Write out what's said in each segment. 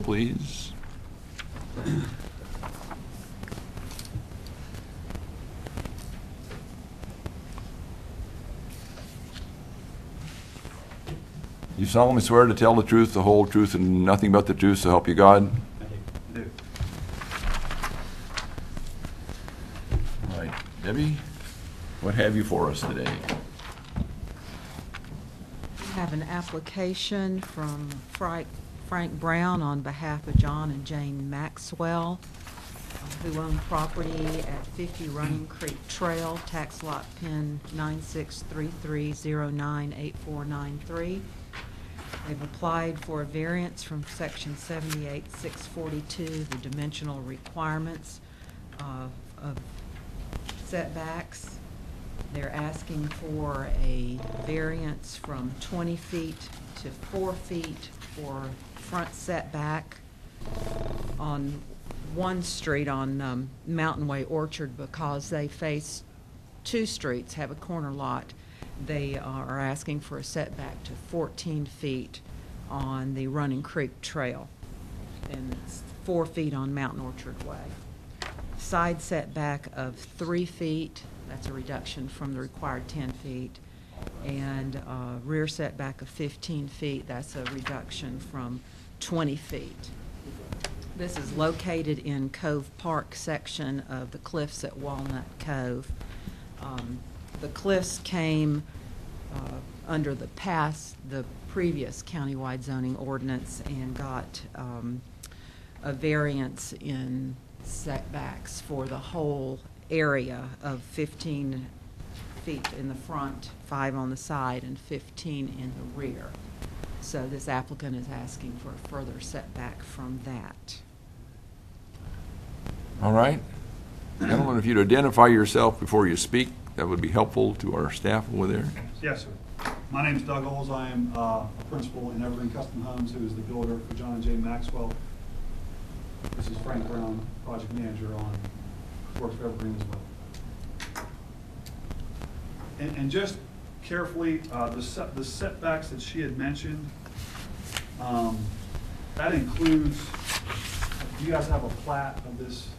please. You solemnly swear to tell the truth, the whole truth, and nothing but the truth, so help you God? I do. All right, Debbie, what have you for us today? We have an application from Frank Brown on behalf of John and Jane Maxwell, who own property at 50 Running Creek Trail, tax lot pin 9633098493. They've applied for a variance from section 78-642, the dimensional requirements of setbacks. They're asking for a variance from 20 feet to 4 feet for front setback on one street on Mountain Way Orchard, because they face two streets, have a corner lot. They are asking for a setback to 14 feet on the Running Creek Trail, and it's 4 feet on Mountain Orchard Way. Side setback of 3 feet, that's a reduction from the required 10 feet, and rear setback of 15 feet, that's a reduction from 20 feet. This is located in Cove Park section of the Cliffs at Walnut Cove. The Cliffs came under the previous countywide zoning ordinance and got a variance in setbacks for the whole area of 15 feet in the front, 5 on the side, and 15 in the rear. So this applicant is asking for a further setback from that. All right. Gentlemen, if you'd identify yourself before you speak, that would be helpful to our staff over there. Yes, sir. My name is Doug Oles. I am a principal in Evergreen Custom Homes, who is the builder for John and Jane Maxwell. This is Frank Brown, project manager on works for Evergreen as well. And just carefully, the setbacks that she had mentioned, that includes, do you guys have a plat of this?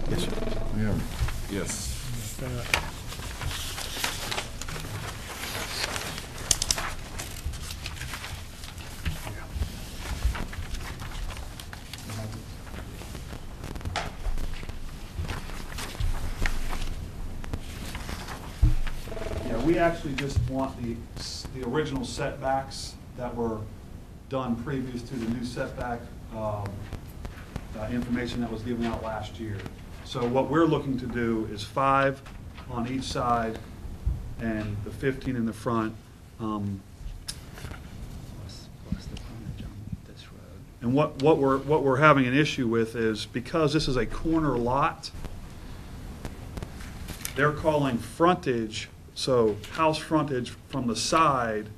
Yes, sir. Yeah. Yes. We actually just want the original setbacks that were done previous to the new setback information that was given out last year. So what we're looking to do is 5 on each side and the 15 in the front. Plus the frontage on this road. And what we're having an issue with is, because this is a corner lot, they're calling frontage, so house frontage from the side,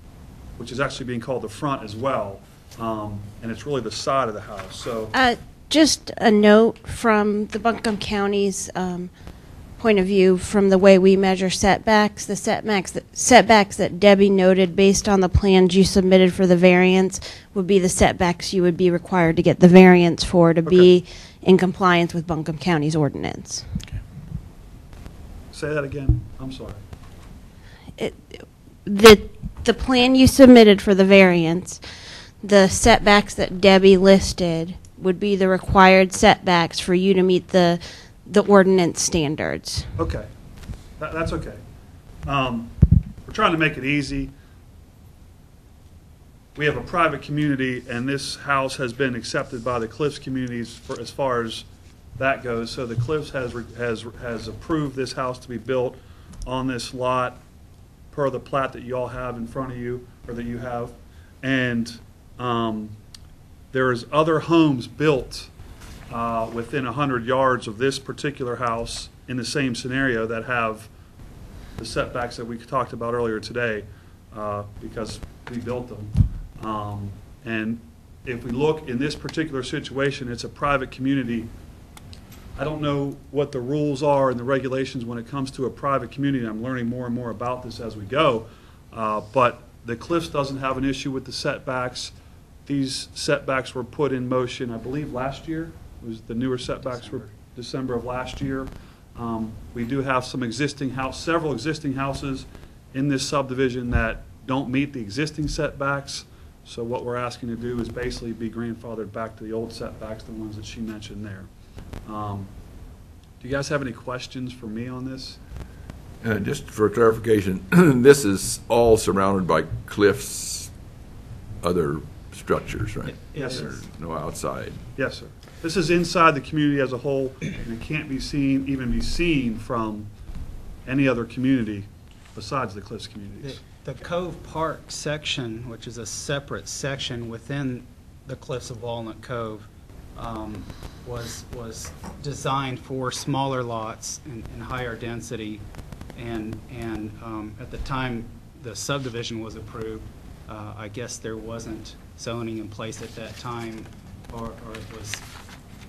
which is actually being called the front as well, and it's really the side of the house. So just a note from the Buncombe County's point of view, from the way we measure setbacks, the setbacks that Debbie noted based on the plans you submitted for the variance would be the setbacks you would be required to get the variance for to be in compliance with Buncombe County's ordinance. Okay. Say that again. I'm sorry. The plan you submitted for the variance, the setbacks that Debbie listed would be the required setbacks for you to meet the ordinance standards. Okay, that's okay. We're trying to make it easy. We have a private community, and this house has been accepted by the Cliffs communities for as far as that goes. So the Cliffs has approved this house to be built on this lot per the plat that you all have in front of you, or that you have. And there's other homes built within 100 yards of this particular house in the same scenario that have the setbacks that we talked about earlier today, because we built them. And if we look in this particular situation, it's a private community. I don't know what the rules are and the regulations when it comes to a private community. I'm learning more and more about this as we go. But the Cliffs doesn't have an issue with the setbacks. These setbacks were put in motion, I believe, last year. It was the newer setbacks were December of last year. We do have several existing houses in this subdivision that don't meet the existing setbacks. So what we're asking to do is basically be grandfathered back to the old setbacks, the ones that she mentioned there. Do you guys have any questions for me on this? Just for clarification, this is all surrounded by cliffs, other structures, right? Yes, sir. There's no outside. Yes, sir. This is inside the community as a whole, and it can't be seen, even be seen from any other community besides the Cliffs communities. The Cove Park section, which is a separate section within the Cliffs of Walnut Cove, was designed for smaller lots and higher density. And at the time the subdivision was approved, I guess there wasn't zoning in place at that time, or it was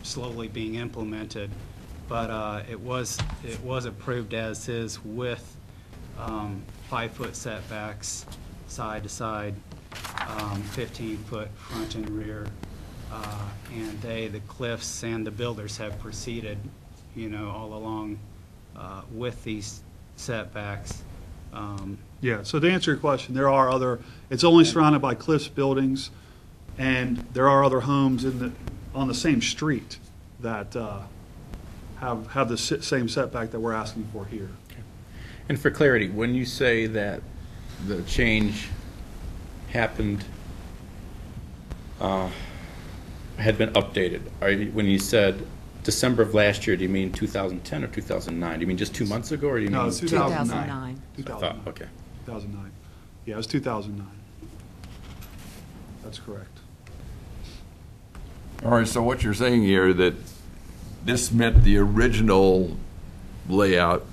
slowly being implemented. But it was approved as is with 5-foot setbacks side to side, 15-foot front and rear. And the Cliffs and the builders have proceeded, all along with these setbacks. Yeah, so to answer your question, it's only surrounded by Cliffs buildings, and there are other homes on the same street that have the same setback that we're asking for here. And for clarity, when you say that the change happened, had been updated, when you said December of last year, do you mean 2010 or 2009? Do you mean just 2 months ago, or do you mean? No, it's 2009. 2009. Okay. 2009. Yeah, it was 2009. That's correct. All right, so what you're saying here, that this met the original layout,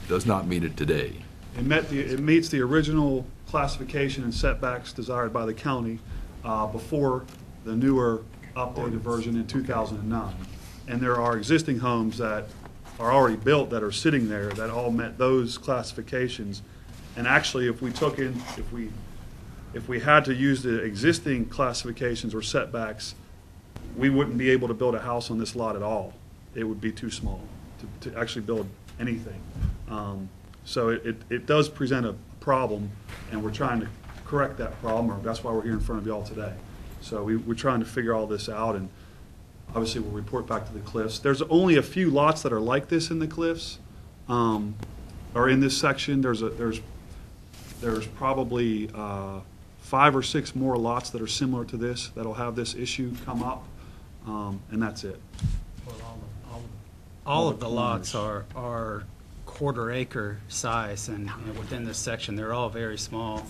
does not meet it today. It meets the original classification and setbacks desired by the county before the newer updated version in 2009. And there are existing homes that are already built that are sitting there that all met those classifications. And actually, if we had to use the existing classifications or setbacks, we wouldn't be able to build a house on this lot at all. It would be too small to actually build anything. So it does present a problem, and we're trying to correct that problem, or that's why we're here in front of y'all today. So we're trying to figure all this out, and obviously we'll report back to the Cliffs. There's only a few lots that are like this in the Cliffs, or in this section. There's probably 5 or 6 more lots that are similar to this that'll have this issue come up, and that's it. Well, all of the lots are quarter-acre size, and within this section, they're all very small.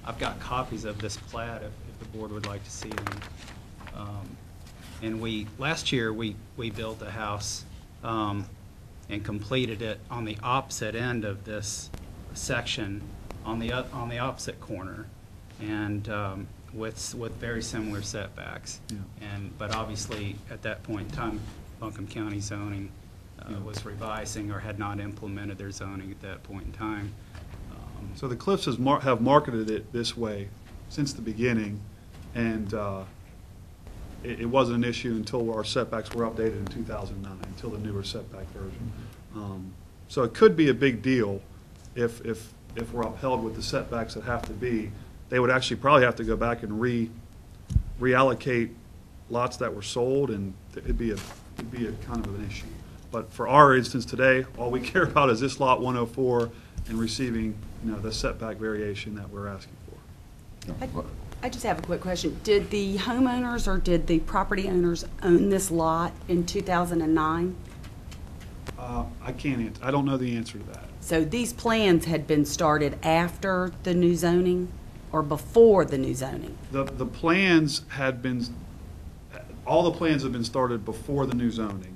I've got copies of this plat if the board would like to see them. And last year, we built a house and completed it on the opposite end of this section, on the opposite corner, and with very similar setbacks. Yeah. But obviously, at that point in time, Buncombe County zoning was revising or had not implemented their zoning at that point in time. So the Cliffs have marketed it this way since the beginning, and it wasn't an issue until our setbacks were updated in 2009, until the newer setback version. So it could be a big deal if we're upheld with the setbacks that have to be. They would actually probably have to go back and reallocate lots that were sold, and it'd be a kind of an issue. But for our instance today, all we care about is this lot 104 and receiving, the setback variation that we're asking for. I just have a quick question. Did the homeowners or did the property owners own this lot in 2009? I can't answer. I don't know the answer to that. So these plans had been started after the new zoning or before the new zoning? The plans had been, all the plans have been started before the new zoning.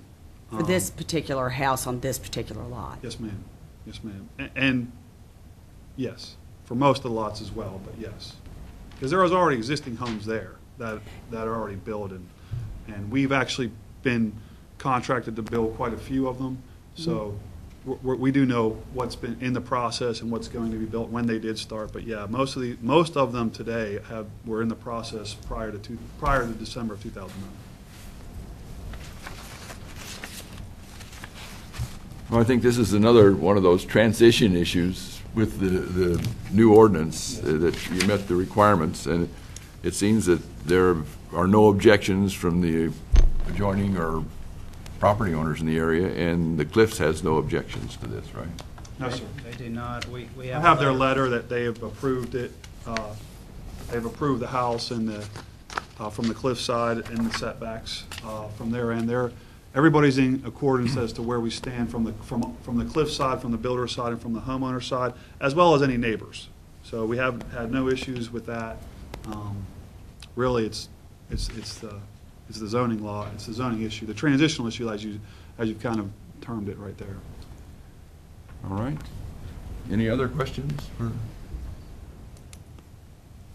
For this particular house on this particular lot? Yes, ma'am. Yes, ma'am. And yes, for most of the lots as well, but yes. Because there was already existing homes there that are already built, and we've actually been contracted to build quite a few of them. So we do know what's been in the process and what's going to be built when they did start. But yeah, most of them today were in the process prior to December of 2009. Well, I think this is another one of those transition issues with the new ordinance, that you met the requirements, and it seems that there are no objections from the adjoining or property owners in the area, and the Cliffs has no objections to this, right? No, sir. They do not. We I have. have a their letter that they have approved it. They've approved the house and from the cliff side and the setbacks from their end. Everybody's in accordance as to where we stand from the cliff side, from the builder side, and from the homeowner side, as well as any neighbors. So we have had no issues with that. Really, it's the zoning law, it's the zoning issue, the transitional issue, as you kind of termed it right there. All right. Any other questions?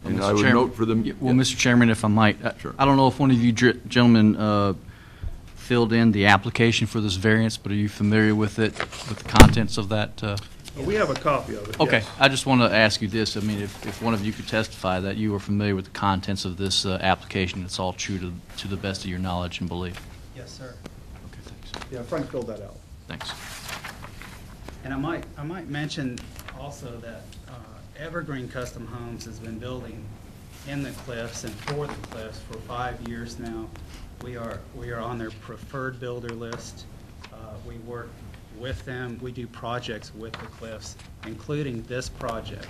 And Mr. I would Chairman- note for them. Well, Mr. Chairman, if I might, Sure. I don't know if one of you gentlemen filled in the application for this variance, but are you familiar with it, with the contents of that? We have a copy of it. Okay, yes. I just want to ask you this. I mean, if one of you could testify that you are familiar with the contents of this application, it's all true to the best of your knowledge and belief. Yes, sir. Okay, thanks. Yeah, Frank filled that out. Thanks. And I might mention also that Evergreen Custom Homes has been building in the cliffs and for the cliffs for 5 years now. We are on their preferred builder list. We work with them. We do projects with the cliffs, including this project.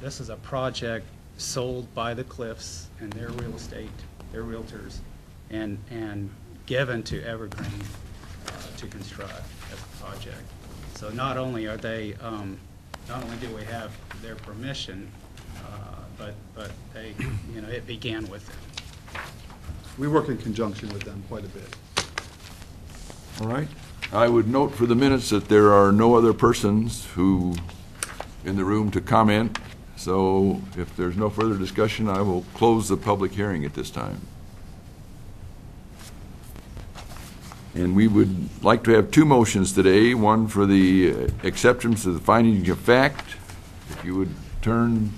This is a project sold by the cliffs and their real estate, their realtors, and given to Evergreen to construct as a project. So not only are they, not only do we have their permission, but they, it began with them. We work in conjunction with them quite a bit. All right. I would note for the minutes that there are no other persons in the room to comment. So if there's no further discussion, I will close the public hearing at this time. And we would like to have two motions today, one for the acceptance of the findings of fact. If you would turn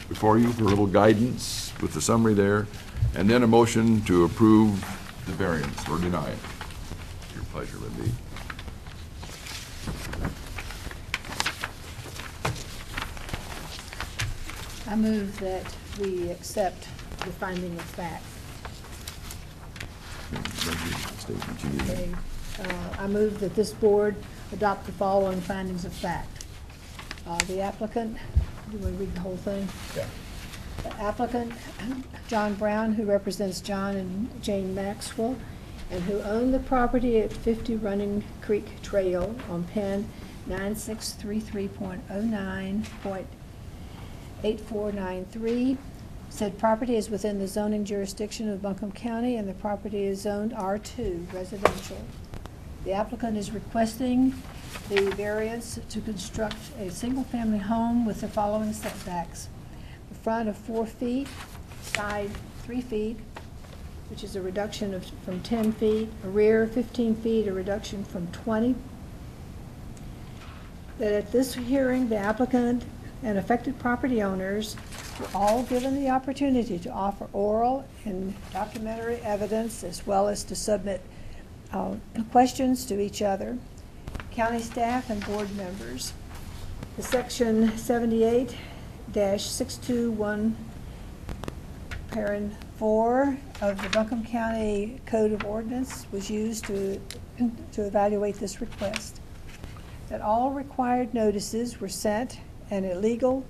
before you for a little guidance with the summary there, and then a motion to approve the variance or deny it. Your pleasure would be. I move that we accept the finding of fact. Statement you need. Okay. I move that this board adopt the following findings of fact. The applicant, do we read the whole thing? Yeah. The applicant, John Brown, who represents John and Jane Maxwell, and who owned the property at 50 Running Creek Trail on Penn 9633.09.8493. Said property is within the zoning jurisdiction of Buncombe County, and the property is zoned R2 residential. The applicant is requesting the variance to construct a single-family home with the following setbacks: the front of 4 feet, side 3 feet, which is a reduction from 10 feet, a rear 15 feet, a reduction from 20. That at this hearing, the applicant and affected property owners were all given the opportunity to offer oral and documentary evidence, as well as to submit questions to each other, county staff and board members. The section 78-621, parent 4 of the Buncombe County Code of Ordinance was used to evaluate this request. That all required notices were sent, and a legal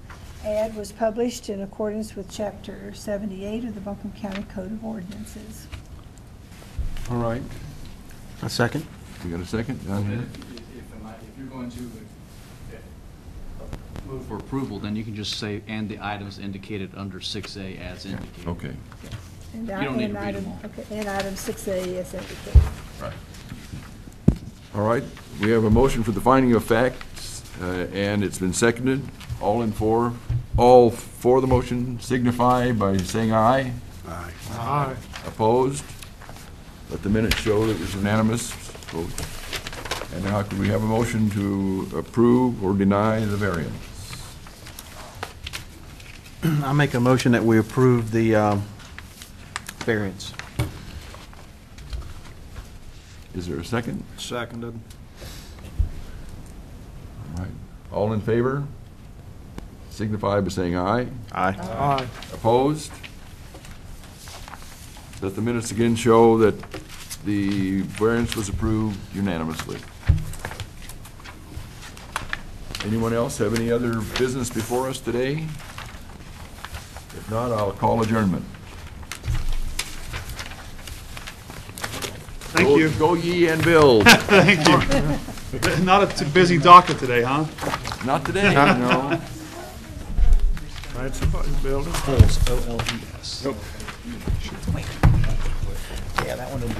ad was published in accordance with Chapter 78 of the Buncombe County Code of Ordinances. All right. A second? You got a second down here? If you're going to move for approval, then you can just say, and the items indicated under 6A as indicated. Okay. And You don't need to read item, them all. okay, and item 6A is indicated. Right. All right. We have a motion for the finding of facts, and it's been seconded. All for the motion signify by saying aye. Aye. Aye. Opposed? Let the minutes show that it was unanimous vote. And now could we have a motion to approve or deny the variance? I make a motion that we approve the variance. Is there a second? Seconded. All right. All in favor? Signify by saying aye. Aye. Opposed? Let the minutes again show that the variance was approved unanimously. Anyone else have any other business before us today? If not, I'll call adjournment. Thank you. Go ye and build. Thank you. Not a too busy docket today, huh? Not today, no. Right, somebody's building. Holes, O-L-E-S. Yeah, that one didn't.